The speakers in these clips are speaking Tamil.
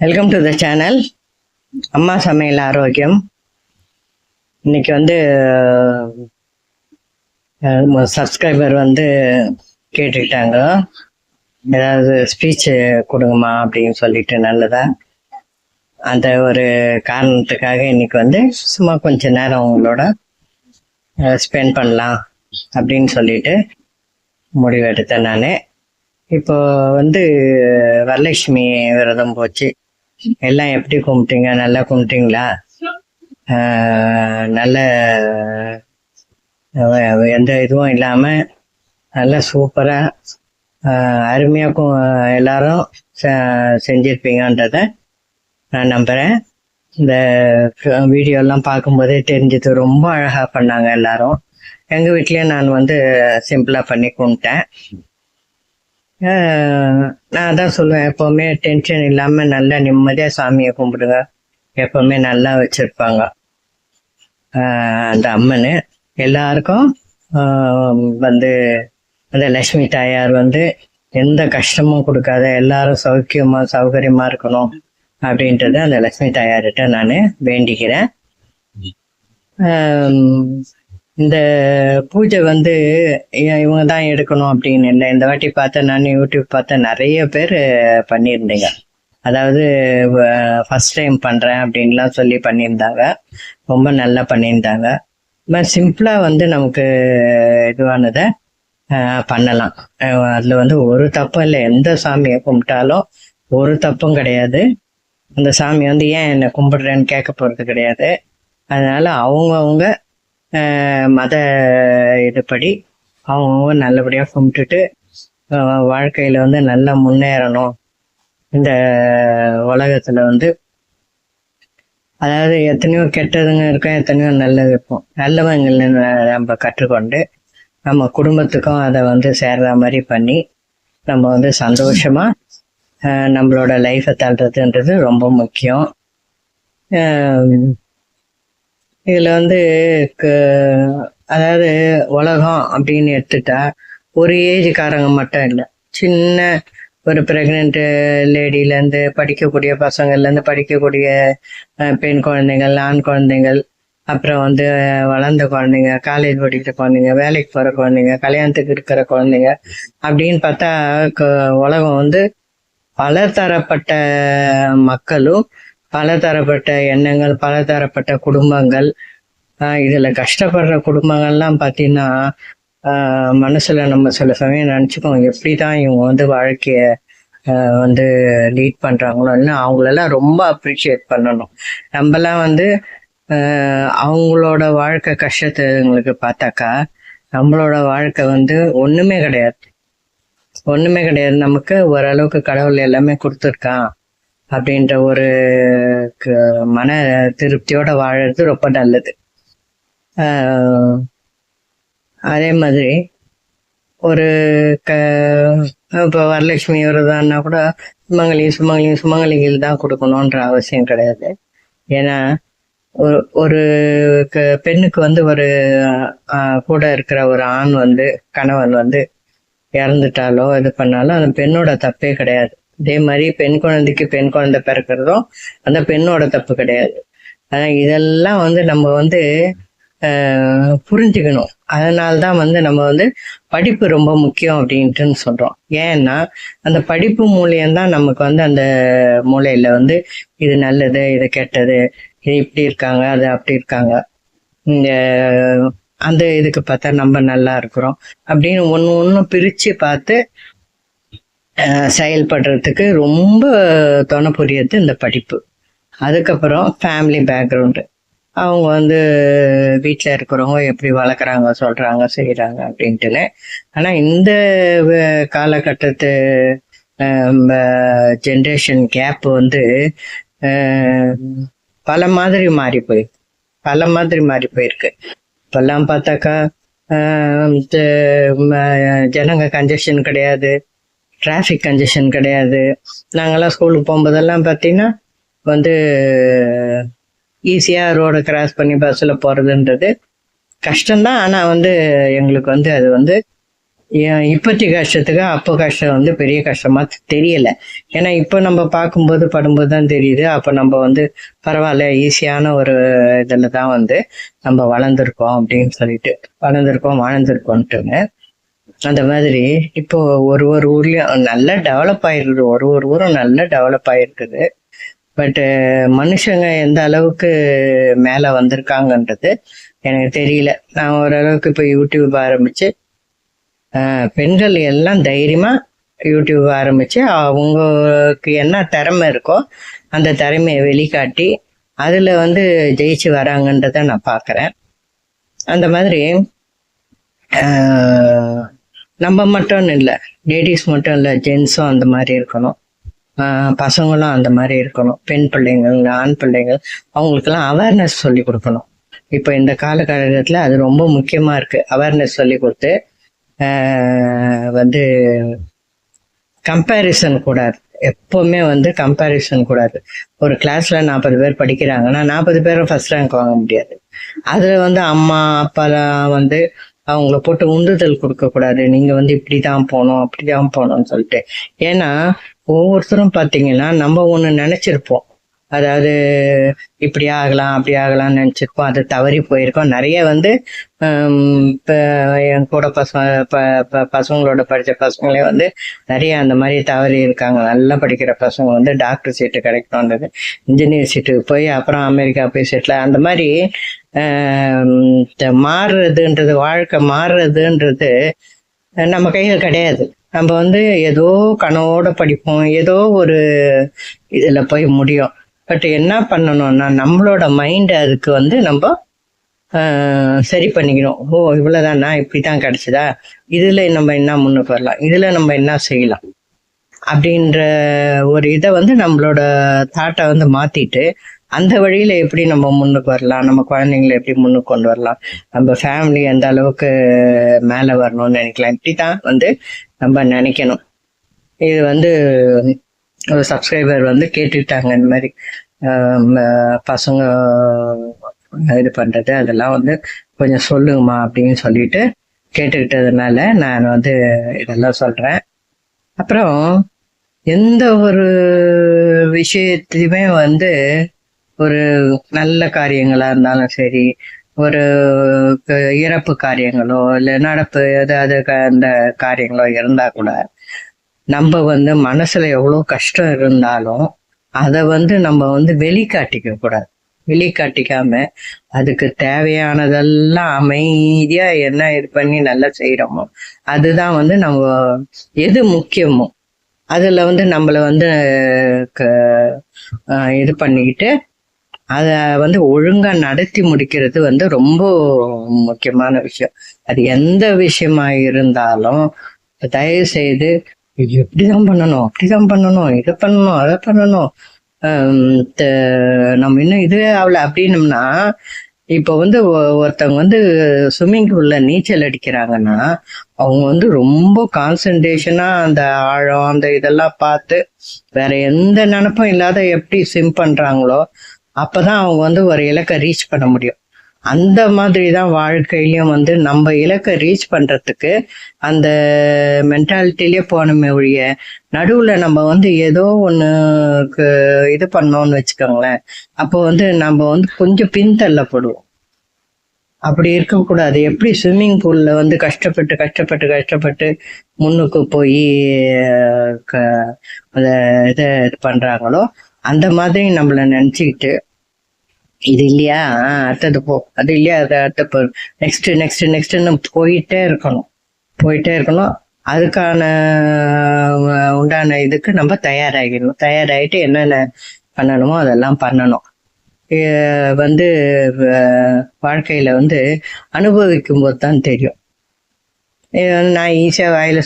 வெல்கம் டு த சேனல் அம்மா சமையல் ஆரோக்கியம். இன்னைக்கு வந்து சப்ஸ்கிரைபர் வந்து கேட்டுக்கிட்டாங்க, ஏதாவது ஸ்பீச் கொடுங்கம்மா அப்படின்னு சொல்லிட்டு. நல்லதா அந்த ஒரு காரணத்துக்காக இன்னைக்கு வந்து சும்மா கொஞ்ச நேரம் உங்களோட ஸ்பெண்ட் பண்ணலாம் அப்படின்னு சொல்லிட்டு முடிவெடுத்தேன் நான். இப்போ வந்து வரலட்சுமி விரதம் போச்சு. எல்லாம் எப்படி கும்பிட்டீங்க? நல்லா கும்பிட்டீங்களா? நல்ல எந்த இதுவும் இல்லாமல் நல்லா சூப்பராக அருமையாக எல்லாரும் செஞ்சிருப்பீங்கன்றத நான் நம்புகிறேன். இந்த வீடியோலாம் பார்க்கும்போதே தெரிஞ்சது, ரொம்ப அழகாக பண்ணாங்க எல்லாரும். எங்கள் வீட்லேயும் நான் வந்து சிம்பிளாக பண்ணி கும்பிட்டேன். நான் அதான் சொல்லுவேன், எப்போவுமே டென்ஷன் இல்லாமல் நல்லா நிம்மதியாக சாமியை கும்பிடுங்க. எப்போவுமே நல்லா வச்சுருப்பாங்க அந்த அம்மன். எல்லாருக்கும் வந்து அந்த லக்ஷ்மி தாயார் வந்து எந்த கஷ்டமும் கொடுக்காத, எல்லாரும் சௌகரியமாக இருக்கணும் அப்படின்றத அந்த லக்ஷ்மி தாயார்கிட்ட நான் வேண்டிக்கிறேன். இந்த பூஜை வந்து இவங்க தான் எடுக்கணும் அப்படின்னு இல்லை. இந்த வாட்டி பார்த்தேன், நான் யூடியூப் பார்த்தேன், நிறைய பேர் பண்ணியிருந்தீங்க. அதாவது ஃபர்ஸ்ட் டைம் பண்ணுறேன் அப்படின்லாம் சொல்லி பண்ணியிருந்தாங்க. ரொம்ப நல்லா பண்ணியிருந்தாங்க. மாதிரி சிம்பிளாக வந்து நமக்கு இதுவானதை பண்ணலாம். அதில் வந்து ஒரு தப்பும் இல்லை. எந்த சாமியை கும்பிட்டாலும் ஒரு தப்பும் கிடையாது. அந்த சாமி வந்து ஏன் என்னை கும்பிடுறேன்னு கேட்க போகிறது கிடையாது. அதனால அவங்கவுங்க மத இதுபடி அவங்கவுங்க நல்லபடியாக கும்பிட்டுட்டு வாழ்க்கையில் வந்து நல்லா முன்னேறணும். இந்த உலகத்தில் வந்து அதாவது எத்தனையோ கெட்டதுங்க இருக்கும், எத்தனையோ நல்லது இருக்கும். நல்லவங்கள் நம்ம கற்றுக்கொண்டு நம்ம குடும்பத்துக்கும் அதை வந்து சேர்ற மாதிரி பண்ணி நம்ம வந்து சந்தோஷமாக நம்மளோட லைஃப்பை தள்ளுறதுன்றது ரொம்ப முக்கியம். இதில் வந்து அதாவது உலகம் அப்படின்னு எடுத்துட்டா ஒரு ஏஜுக்காரங்க மட்டும் இல்லை, சின்ன ஒரு ப்ரெக்னென்ட் லேடியிலேருந்து படிக்கக்கூடிய பசங்கள்லேருந்து படிக்கக்கூடிய பெண் குழந்தைகள், ஆண் குழந்தைகள், அப்புறம் வந்து வளர்ந்த குழந்தைங்க, காலேஜ் படிக்கிற குழந்தைங்க, வேலைக்கு போகிற குழந்தைங்க, கல்யாணத்துக்கு இருக்கிற குழந்தைங்க அப்படின்னு பார்த்தா உலகம் வந்து பலதரப்பட்ட மக்களும், பலதரப்பட்ட எண்ணங்கள், பலதரப்பட்ட குடும்பங்கள். இதில் கஷ்டப்படுற குடும்பங்கள்லாம் பார்த்தீங்கன்னா மனசில் நம்ம சில சமயம் நினச்சிக்கோங்க, எப்படி தான் இவங்க வந்து வாழ்க்கைய வந்து லீட் பண்ணுறாங்களோன்னு அவங்களெல்லாம் ரொம்ப அப்ரிஷியேட் பண்ணணும். நம்மலாம் வந்து அவங்களோட வாழ்க்கை கஷ்டத்துங்களுக்கு பார்த்தாக்கா நம்மளோட வாழ்க்கை வந்து ஒன்றுமே கிடையாது. நமக்கு ஓரளவுக்கு கடவுள் எல்லாமே கொடுத்துருக்கான் அப்படின்ற ஒரு மன திருப்தியோட வாழறது ரொம்ப நல்லது. அதே மாதிரி ஒரு இப்போ வரலட்சுமி விரதம்னா கூட சுமங்கலிகள் தான் கொடுக்கணுன்ற அவசியம் கிடையாது. ஏன்னா ஒரு பெண்ணுக்கு வந்து ஒரு கூட இருக்கிற ஒரு ஆண் வந்து கணவன் வந்து இறந்துட்டாலோ இது பண்ணாலும் அந்த பெண்ணோட தப்பே கிடையாது. அதே மாதிரி பெண் குழந்தைக்கு பெண் குழந்தை பிறக்கிறதும் அந்த பெண்ணோட தப்பு கிடையாது. இதெல்லாம் வந்து நம்ம வந்து புரிஞ்சுக்கணும். அதனால்தான் வந்து நம்ம வந்து படிப்பு ரொம்ப முக்கியம் அப்படின்ட்டுன்னு சொல்றோம். ஏன்னா அந்த படிப்பு மூலியம்தான் நமக்கு வந்து அந்த மூளையில வந்து இது நல்லது, இது கெட்டது, இது இப்படி இருக்காங்க, அது அப்படி இருக்காங்க, இந்த அந்த இதுக்கு பார்த்தா நம்ம நல்லா இருக்கிறோம் அப்படின்னு ஒன்றும் பிரித்து பார்த்து செயல்படுறதுக்கு ரொம்ப துணை புரியது இந்த படிப்பு. அதுக்கப்புறம் ஃபேமிலி பேக்ரவுண்டு, அவங்க வந்து வீட்டில் இருக்கிறவங்க எப்படி வளர்க்குறாங்க, சொல்கிறாங்க, செய்கிறாங்க அப்படின்ட்டுன்னு. ஆனால் இந்த காலகட்டத்து ஜென்ரேஷன் கேப் வந்து பல மாதிரி மாறி போயிருக்கு. இப்பெல்லாம் பார்த்தாக்கா ஜனங்க கன்ஜெஷன் கிடையாது, டிராஃபிக் கன்ஜெஷன் கிடையாது. நாங்கள்லாம் ஸ்கூலுக்கு போகும்போதெல்லாம் பார்த்தீங்கன்னா வந்து ஈஸியாக ரோடை கிராஸ் பண்ணி பஸ்ஸில் போகிறதுன்றது கஷ்டம்தான். ஆனால் வந்து எங்களுக்கு வந்து அது வந்து இப்பத்தி கஷ்டத்துக்கு அப்போ கஷ்டம் வந்து பெரிய கஷ்டமா தெரியல. ஏன்னா இப்போ நம்ம பார்க்கும்போது படும்போது தான் தெரியுது. அப்போ நம்ம வந்து பரவாயில்ல, ஈஸியான ஒரு இதுல தான் வந்து நம்ம வளர்ந்துருக்கோம் அப்படின்னு சொல்லிட்டு வாழ்ந்திருக்கோம்ட்டுங்க. அந்த மாதிரி இப்போ ஒரு ஊர்லயும் நல்லா டெவலப் ஆயிருக்குது. ஒரு ஊரும் நல்லா டெவலப் ஆயிருக்குது. பட் மனுஷங்க எந்த அளவுக்கு மேல வந்திருக்காங்கன்றது எனக்கு தெரியல. நான் ஓரளவுக்கு இப்போ யூடியூப் ஆரம்பிச்சு பெண்கள் எல்லாம் தைரியமா யூடியூப் ஆரம்பிச்சு அவங்களுக்கு என்ன திறமை இருக்கோ அந்த திறமையை வெளிக்காட்டி அதுல வந்து ஜெயிச்சு வராங்கன்றத நான் பார்க்குறேன். அந்த மாதிரி நம்ம மட்டும் இல்லை, லேடிஸ் மட்டும் இல்லை, ஜென்ஸும் அந்த மாதிரி இருக்கணும், பசங்களும் அந்த மாதிரி இருக்கணும். பெண் பிள்ளைங்கள், ஆண் பிள்ளைங்கள், அவங்களுக்கெல்லாம் அவேர்னஸ் சொல்லி கொடுக்கணும். இப்போ இந்த காலகட்டத்தில் அது ரொம்ப முக்கியமா இருக்கு. அவேர்னஸ் சொல்லி கொடுத்து வந்து கம்பேரிசன் கூடாது. எப்பவுமே வந்து கம்பேரிசன் கூடாது. ஒரு கிளாஸ்ல 40 பேர் படிக்கிறாங்கன்னா 40 பேரும் ஃபர்ஸ்ட் ரேங்க் வாங்க முடியாது. அதுல வந்து அம்மா அப்பாலாம் வந்து அவங்கள போட்டு உந்துதல் கொடுக்க கூடாது. நீங்க வந்து இப்படிதான் போகணும் அப்படிதான் போகணும்னு சொல்லிட்டு. ஏன்னா ஒவ்வொருத்தரும் பாத்தீங்கன்னா நம்ம ஒண்ணு நினைச்சிருப்போம், அதாவது இப்படி ஆகலாம் அப்படி ஆகலாம்னு நினைச்சிருப்போம், அது தவறி போயிருக்கோம். நிறைய வந்து இப்போ என் கூட பசங்களோட படித்த பசங்களே வந்து நிறைய அந்த மாதிரி தவறி இருக்காங்க. நல்லா படிக்கிற பசங்க வந்து டாக்டர் சீட்டு கிடைக்கணுன்றது, இன்ஜினியர் சீட்டுக்கு போய் அப்புறம் அமெரிக்கா போய் செட்டில், அந்த மாதிரி மாறுறதுன்றது, வாழ்க்கை மாறுறதுன்றது நம்ம கையில் கிடையாது. நம்ம வந்து ஏதோ கனவோட படிப்போம், ஏதோ ஒரு இதில் போய் முடியும். பட் என்ன பண்ணணும்னா நம்மளோட மைண்டை அதுக்கு வந்து நம்ம சரி பண்ணிக்கணும். ஓ இவ்வளவுதானா, இப்படிதான் கிடைச்சதா, இதுல நம்ம என்ன முன்னுக்கு வரலாம், இதுல நம்ம என்ன செய்யலாம் அப்படின்ற ஒரு இதை வந்து நம்மளோட தாட்டை வந்து மாத்திட்டு அந்த வழியில எப்படி நம்ம முன்னுக்கு வரலாம், நம்ம குழந்தைங்களை எப்படி முன்னுக்கு கொண்டு வரலாம், நம்ம ஃபேமிலி எந்த அளவுக்கு மேல வரணும்னு நினைக்கலாம், இப்படிதான் வந்து நம்ம நினைக்கணும். இது வந்து ஒரு சப்ஸ்கிரைபர் வந்து கேட்டுட்டாங்க, இந்த மாதிரி பசங்க இது பண்றது அதெல்லாம் வந்து கொஞ்சம் சொல்லுங்கம்மா அப்படின்னு சொல்லிட்டு கேட்டுக்கிட்டதுனால நான் வந்து இதெல்லாம் சொல்றேன். அப்புறம் எந்த ஒரு விஷயத்தையுமே வந்து ஒரு நல்ல காரியங்களா இருந்தாலும் சரி, ஒரு இறப்பு காரியங்களோ இல்லை நடப்பு ஏதாவது அந்த காரியங்களோ இருந்தா கூட நம்ம வந்து மனசுல எவ்வளோ கஷ்டம் இருந்தாலும் அதை வந்து நம்ம வந்து வெளிக்காட்டிக்க கூடாது. வெளிக்காட்டிக்காம அதுக்கு தேவையானதெல்லாம் அமைதியா என்ன இது பண்ணி நல்லா செய்யறோமோ அதுதான் வந்து நம்ம எது முக்கியமோ அதுல வந்து நம்மள வந்து இது பண்ணிக்கிட்டு அத வந்து ஒழுங்கா நடத்தி முடிக்கிறது வந்து ரொம்ப முக்கியமான விஷயம். அது எந்த விஷயமா இருந்தாலும் தயவு செய்து எப்படிதான் பண்ணணும் அப்படிதான் பண்ணணும், இதை பண்ணணும் அதை பண்ணணும், நம்ம இன்னும் இதுவே ஆகல அப்படின்னம்னா, இப்போ வந்து ஒருத்தவங்க வந்து ஸ்விம்மிங் பூல்ல நீச்சல் அடிக்கிறாங்கன்னா அவங்க வந்து ரொம்ப கான்சன்ட்ரேஷனா அந்த ஆழம் அந்த இதெல்லாம் பார்த்து வேற எந்த நினைப்பும் இல்லாத எப்படி ஸ்விம் பண்றாங்களோ அப்பதான் அவங்க வந்து ஒரு இலக்கை ரீச் பண்ண முடியும். அந்த மாதிரி தான் வாழ்க்கையிலயும் வந்து நம்ம இலக்கை ரீச் பண்றதுக்கு அந்த மென்டாலிட்டிலேயே போனோமே ஒழிய நடுவுல நம்ம வந்து ஏதோ ஒண்ணுக்கு இது பண்ணோம்னு வச்சுக்கோங்களேன், அப்போ வந்து நம்ம வந்து கொஞ்சம் பின்தள்ளப்படுவோம். அப்படி இருக்கக்கூடாது. எப்படி ஸ்விம்மிங் பூல்ல வந்து கஷ்டப்பட்டு கஷ்டப்பட்டு கஷ்டப்பட்டு முன்னுக்கு போய் அதை இது பண்றாங்களோ அந்த மாதிரி நம்மள நினைச்சுக்கிட்டு இது இல்லையா அடுத்தது போ, அது இல்லையா அது அடுத்த போ, நெக்ஸ்ட் நெக்ஸ்ட் நெக்ஸ்ட்னு போயிட்டே இருக்கணும். அதுக்கான உண்டான இதுக்கு நம்ம தயாராகிடணும். தயாராகிட்டு என்னென்ன பண்ணணுமோ அதெல்லாம் பண்ணணும். வந்து வாழ்க்கையில வந்து அனுபவிக்கும் போது தான் தெரியும். நான் ஈஸியா வாயில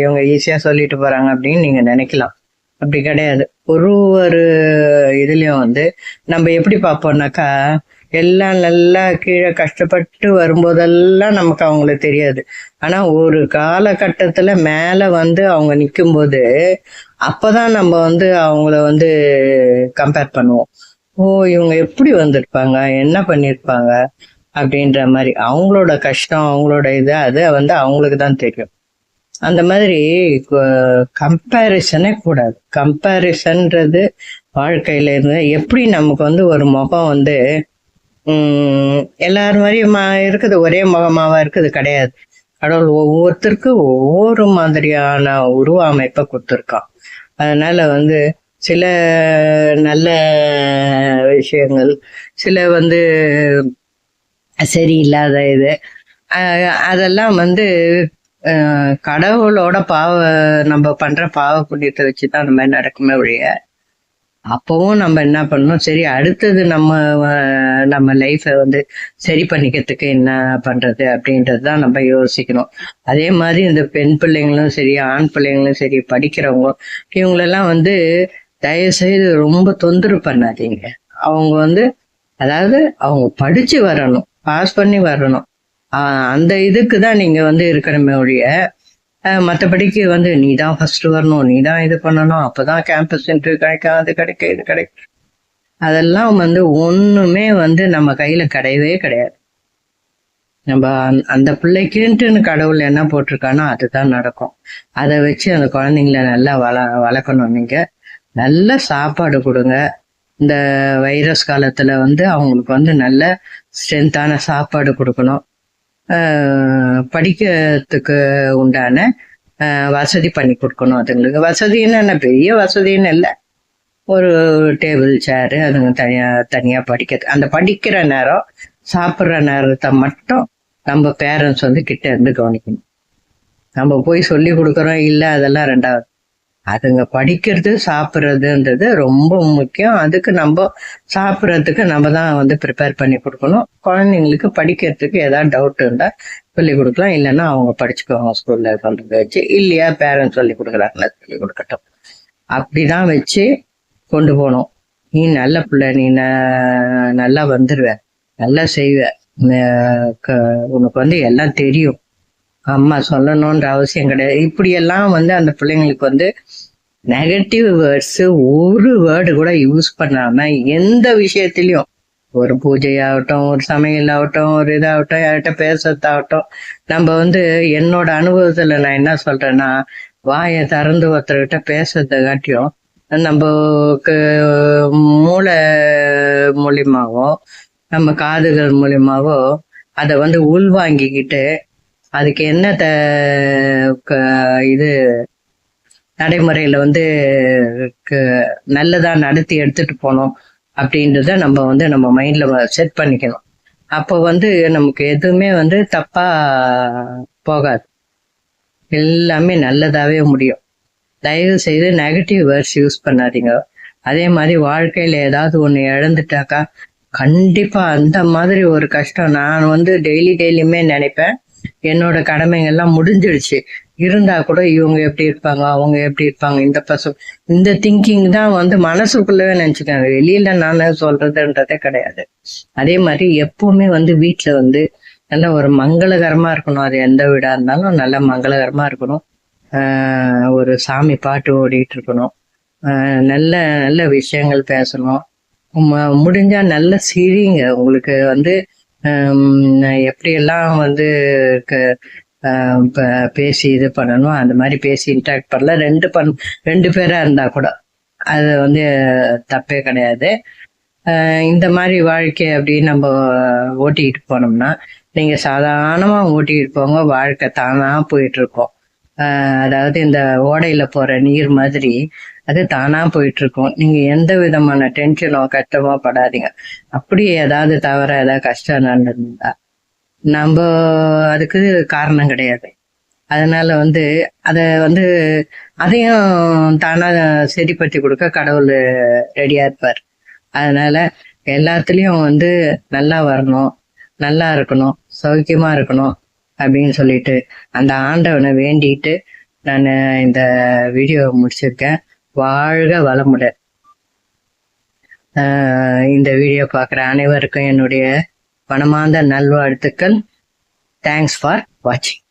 இவங்க ஈஸியா சொல்லிட்டு போறாங்க அப்படின்னு நீங்க நினைக்கலாம். அப்படி கிடையாது. ஒரு இதுலயும் வந்து நம்ம எப்படி பார்ப்போம்னாக்கா எல்லாம் நல்லா கீழே கஷ்டப்பட்டு வரும்போதெல்லாம் நமக்கு அவங்களுக்கு தெரியாது. ஆனா ஒரு காலகட்டத்துல மேல வந்து அவங்க நிக்கும்போது அப்பதான் நம்ம வந்து அவங்கள வந்து கம்பேர் பண்ணுவோம். ஓ இவங்க எப்படி வந்திருப்பாங்க, என்ன பண்ணிருப்பாங்க அப்படின்ற மாதிரி. அவங்களோட கஷ்டம் அவங்களோட இது அது வந்து அவங்களுக்கு தான் தெரியும். அந்த மாதிரி கம்பேரிசனே கூடாது. கம்பேரிசன்றது வாழ்க்கையில இருந்து எப்படி நமக்கு வந்து ஒரு முகம் வந்து எல்லாரும் மாதிரியும் இருக்குது, ஒரே முகமாவா இருக்குது கிடையாது. கடவுள் ஒவ்வொருத்தருக்கும் ஒவ்வொரு மாதிரியான உருவ அமைப்பை கொடுத்துருக்கான். அதனால வந்து சில நல்ல விஷயங்கள், சில வந்து சரியில்லாத இது, அதெல்லாம் வந்து கடவுளோட நம்ம பண்ற பாவ புண்ணியத்தை வச்சுதான் அந்த மாதிரி நடக்குமே ஒழிய, அப்பவும் நம்ம என்ன பண்ணணும், சரி அடுத்தது நம்ம லைஃபை வந்து சரி பண்ணிக்கிறதுக்கு என்ன பண்றது அப்படின்றது தான் நம்ம யோசிக்கணும். அதே மாதிரி இந்த பெண் பிள்ளைங்களும் சரி, ஆண் பிள்ளைங்களும் சரி, படிக்கிறவங்க இவங்களெல்லாம் வந்து தயவு செய்து ரொம்ப தொந்தரவு பண்ணாதீங்க. அவங்க வந்து அதாவது அவங்க படிச்சு வரணும், பாஸ் பண்ணி வரணும். அந்த இதுக்கு தான் நீங்க வந்து இருக்கணுமே ஒழிய, மற்றபடிக்கு வந்து நீ தான் ஃபர்ஸ்ட் வரணும், நீ தான் இது பண்ணணும், அப்பதான் கேம்பஸ் இன்டர்வியூ கிடைக்கும், அது கிடைக்கும், இது கிடைக்கும். அதெல்லாம் வந்து ஒண்ணுமே வந்து நம்ம கையில கிடையவே கிடையாது. நம்ம அந்த பிள்ளைக்குன்ட்டு கடவுள் என்ன போட்டிருக்கானோ அதுதான் நடக்கும். அதை வச்சு அந்த குழந்தைங்கள நல்லா வளர்க்கணும். நீங்க நல்ல சாப்பாடு கொடுங்க. இந்த வைரஸ் காலத்துல வந்து அவங்களுக்கு வந்து நல்ல ஸ்ட்ரென்த்தான சாப்பாடு கொடுக்கணும். படிக்கிறதுக்கு உண்டான வசதி பண்ணி கொடுக்கணும். அதுங்களுக்கு வசதின்னு என்ன பெரிய வசதின்னு இல்லை, ஒரு டேபிள் சேரு அதுங்க தனியா படிக்கிறது. அந்த படிக்கிற நேரம், சாப்பிட்ற நேரத்தை மட்டும் நம்ம பேரண்ட்ஸ் வந்து கிட்ட இருந்து கவனிக்கணும். நம்ம போய் சொல்லி கொடுக்குறோம் இல்லை, அதெல்லாம் ரெண்டாவது. அதுங்க படிக்கிறது சாப்பிட்றதுன்றது ரொம்ப முக்கியம். அதுக்கு நம்ம சாப்பிட்றதுக்கு நம்ம தான் வந்து ப்ரிப்பேர் பண்ணி கொடுக்கணும். குழந்தைங்களுக்கு படிக்கிறதுக்கு ஏதாவது டவுட் இருந்தா சொல்லி கொடுக்கலாம், இல்லைன்னா அவங்க படிச்சுக்குவாங்க ஸ்கூல்ல சொல்றத வச்சு. இல்லையா பேரண்ட்ஸ் சொல்லி கொடுக்குறாங்கன்னா சொல்லி கொடுக்கட்டும். அப்படிதான் வச்சு கொண்டு போகணும். நீ நல்ல பிள்ளை, நீ நல்லா வந்துடுவ, நல்லா செய்வ, உனக்கு வந்து எல்லாம் தெரியும், அம்மா சொல்லணும்ன்ற அவசியம் கிடையாது. இப்படியெல்லாம் வந்து அந்த பிள்ளைங்களுக்கு வந்து நெகட்டிவ் வேர்ட்ஸ் ஒரு வேர்டு கூட யூஸ் பண்ணாம எந்த விஷயத்திலையும், ஒரு பூஜையாகட்டும், ஒரு சமையல் ஆகட்டும், ஒரு இதாகட்டும், யார்கிட்ட பேசுறதாகட்டும், நம்ம வந்து என்னோட அனுபவத்துல நான் என்ன சொல்றேன்னா, வாயை திறந்து ஒருத்தர்கிட்ட பேசுறதை காட்டியும் நம்மக்கு மூளை மூலியமாவோ நம்ம காதுகள் மூலியமாவோ அதை வந்து உள்வாங்கிக்கிட்டு அதுக்கு என்ன இது நடைமுறையில வந்து நல்லதா நடத்தி எடுத்துட்டு போனோம் அப்படின்றத நம்ம வந்து நம்ம மைண்ட்ல செட் பண்ணிக்கணும். அப்போ வந்து நமக்கு எதுவுமே வந்து தப்பா போகாது, எல்லாமே நல்லதாவே முடியும். தயவு செய்து நெகட்டிவ் வேர்ட்ஸ் யூஸ் பண்ணாதீங்க. அதே மாதிரி வாழ்க்கையில ஏதாவது ஒண்ணு இழந்துட்டாக்கா கண்டிப்பா அந்த மாதிரி ஒரு கஷ்டம் நான் வந்து டெய்லியுமே நினைப்பேன். என்னோட கடமைகள்லாம் முடிஞ்சிடுச்சு, இருந்தா கூட இவங்க எப்படி இருப்பாங்க, அவங்க எப்படி இருப்பாங்க, இந்த இந்த திங்கிங் தான் வந்து மனசுக்குள்ளவே நினைச்சுக்காங்க, வெளியில நான் சொல்றதுன்றதே கிடையாது. அதே மாதிரி எப்பவுமே வந்து வீட்டுல வந்து நல்ல ஒரு மங்களகரமா இருக்கணும். அது எந்த வீடா இருந்தாலும் நல்ல மங்களகரமா இருக்கணும். ஒரு சாமி பாட்டு ஓடிட்டு இருக்கணும். நல்ல நல்ல விஷயங்கள் பேசணும். முடிஞ்சா நல்ல சிரிங்க. உங்களுக்கு வந்து எப்படியெல்லாம் வந்து பேசி இது பண்ணணும் அந்த மாதிரி பேசி இன்ட்ராக்ட் பண்ணல. ரெண்டு பேரா இருந்தா கூட அது வந்து தப்பே கிடையாது. இந்த மாதிரி வாழ்க்கை அப்படின்னு நம்ம ஓட்டிக்கிட்டு போனோம்னா, நீங்க சாதாரணமா ஓட்டிக்கிட்டு போங்க, வாழ்க்கை தானா போயிட்டு இருக்கோம். அதாவது இந்த ஓடையில போற நீர் மாதிரி அது தானா போயிட்டு இருக்கும். நீங்க எந்த விதமான டென்ஷனோ கஷ்டமோ படாதீங்க. அப்படியே ஏதாவது தவிர ஏதாவது கஷ்டம் நடந்திருந்தா நம்ம அதுக்கு காரணம் கிடையாது. அதனால வந்து அதை வந்து அதையும் தானா சரிப்படுத்தி கொடுக்க கடவுள் ரெடியா இருப்பார். அதனால எல்லாத்துலயும் வந்து நல்லா வரணும், நல்லா இருக்கணும், சௌக்கியமா இருக்கணும் அப்படின்னு சொல்லிட்டு அந்த ஆண்டவனை வேண்டிட்டு நான் இந்த வீடியோ முடிச்சிருக்கேன். வாழ்க வளமுடன். இந்த வீடியோ பார்க்குற அனைவருக்கும் என்னுடைய மனமார்ந்த நல்வாழ்த்துக்கள். தேங்க்ஸ் ஃபார் வாட்சிங்.